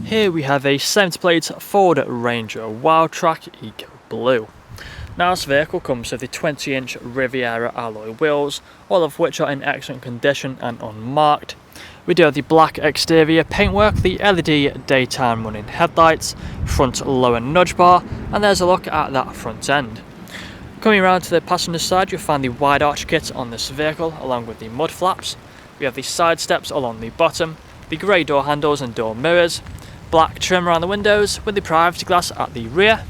Here we have a 70 plate Ford Ranger WILDTRAK ECOBLUE. Now this vehicle comes with the 20-inch Riviera alloy wheels, all of which are in excellent condition and unmarked. We do have the black exterior paintwork, the LED daytime running headlights, front lower nudge bar, and there's a look at that front end. Coming around to the passenger side, you'll find the wide arch kit on this vehicle along with the mud flaps. We have the side steps along the bottom, the grey door handles and door mirrors, black trim around the windows with the privacy glass at the rear.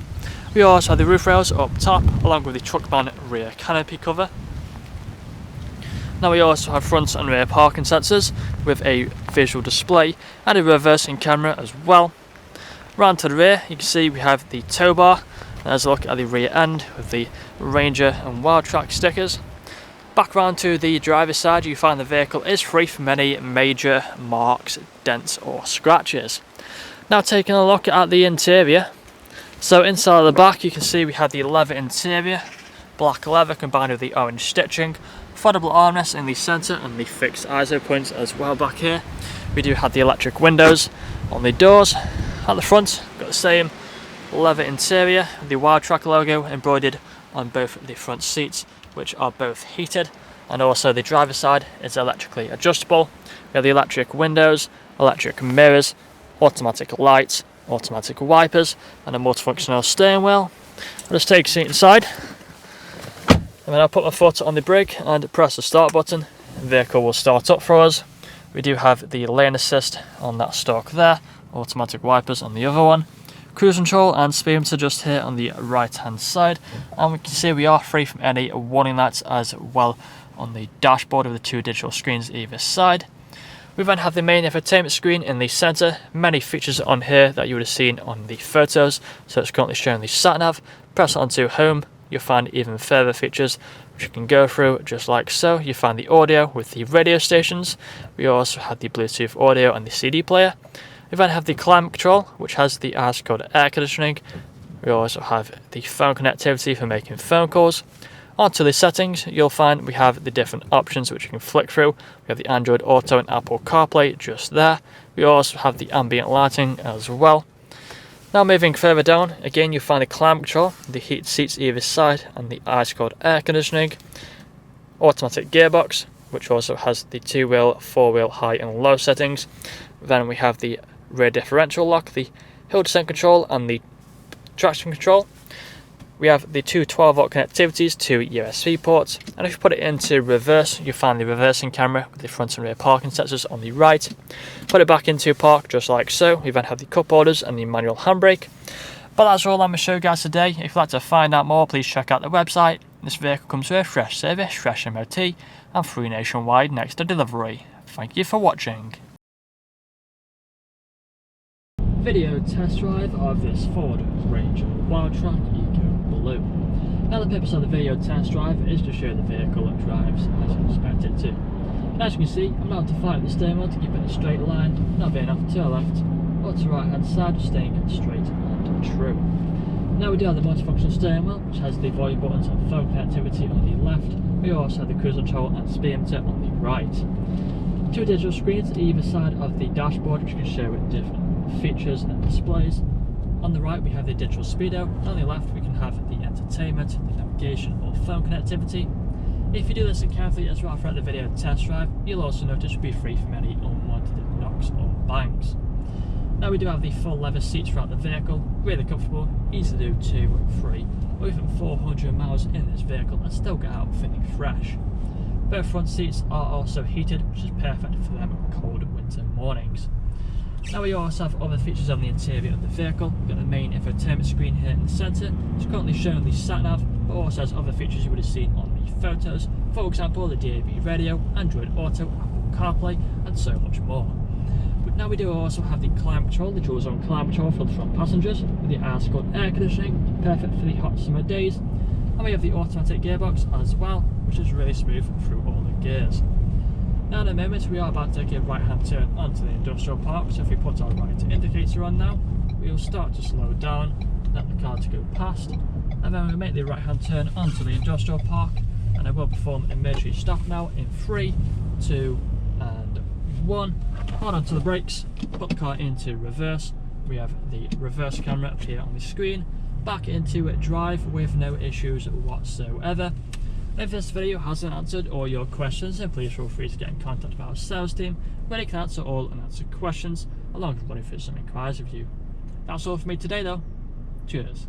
We also have the roof rails up top along with the Truckman rear canopy cover. Now we also have front and rear parking sensors with a visual display and a reversing camera as well. Round to the rear you can see we have the tow bar. There's a look at the rear end with the Ranger and WILDTRAK stickers. Back round to the driver's side, you find the vehicle is free from any major marks, dents or scratches. Now taking a look at the interior. So inside the back you can see we have the leather interior, black leather combined with the orange stitching, foldable armrests in the centre and the fixed ISO points as well back here. We do have the electric windows on the doors. At the front, got the same leather interior, the WILDTRAK logo embroidered on both the front seats, which are both heated, and also the driver's side is electrically adjustable. We have the electric windows, electric mirrors, automatic lights, automatic wipers, and a multifunctional steering wheel. I'll just take a seat inside, and then I'll put my foot on the brake and press the start button. The vehicle will start up for us. We do have the lane assist on that stalk there, automatic wipers on the other one, cruise control and speed limiter just here on the right hand side, and we can see we are free from any warning lights as well on the dashboard with the two digital screens either side. We then have the main infotainment screen in the centre, many features on here that you would have seen on the photos. So it's currently showing the sat nav. Press onto home, you'll find even further features which you can go through just like so. You find the audio with the radio stations. We also have the Bluetooth audio and the CD player. We then have the climate control, which has the ice-cold air conditioning. We also have the phone connectivity for making phone calls. Onto the settings, you'll find we have the different options which you can flick through. We have the Android Auto and Apple CarPlay just there. We also have the ambient lighting as well. Now moving further down, again you'll find the climate control, the heated seats either side and the ice-cold air conditioning. Automatic gearbox, which also has the 2-wheel, 4-wheel high and low settings. Then we have the rear differential lock, the hill descent control and the traction control. We have the two 12-volt connectivities, two USB ports, and if you put it into reverse, you find the reversing camera with the front and rear parking sensors on the right. Put it back into park just like so. We then have the cup holders and the manual handbrake. But that's all I'm going to show you guys today. If you'd like to find out more, please check out the website. This vehicle comes with fresh service, fresh MOT, and free nationwide next to delivery. Thank you for watching. Video test drive of this Ford Ranger WILDTRAK ECOBLUE. Now the purpose of the video test drive is to show the vehicle drives as you expect it to. And as you can see, I'm not to fight the steering wheel to keep it in a straight line, not being off to the left or to the right hand side, just staying straight and true. Now we do have the multifunctional steering wheel, which has the volume buttons and phone connectivity on the left. We also have the cruise control and speed limiter on the right. Two digital screens either side of the dashboard, which can show different features and displays. On the right we have the digital speedo, and on the left we can have the entertainment, the navigation or phone connectivity. If you do listen carefully as well throughout the video test drive, you'll also notice you'll be free from any unwanted knocks or bangs. Now we do have the full leather seats throughout the vehicle, really comfortable, easy to do 2, 3 or even 400 miles in this vehicle and still get out feeling fresh. Both front seats are also heated, which is perfect for them cold winter mornings. Now we also have other features on the interior of the vehicle. We've got the main infotainment screen here in the centre. It's currently showing the sat nav, but also has other features you would have seen on the photos. For example, the DAB radio, Android Auto, Apple CarPlay, and so much more. But now we do also have the climate control, the dual zone climate control for the front passengers, with the ice-cold air conditioning, perfect for the hot summer days. And we have the automatic gearbox as well, which is really smooth through all the gears. Now in a moment we are about to take a right hand turn onto the industrial park, so if we put our right indicator on now, we will start to slow down, let the car to go past, and then we'll make the right hand turn onto the industrial park, and I will perform a emergency stop now in 3, 2 and 1, hold on to the brakes, put the car into reverse. We have the reverse camera appear on the screen, back into drive with no issues whatsoever. If this video hasn't answered all your questions, then please feel free to get in contact with our sales team, where they can answer all unanswered questions, along with running through some inquiries with you. That's all for me today though. Cheers.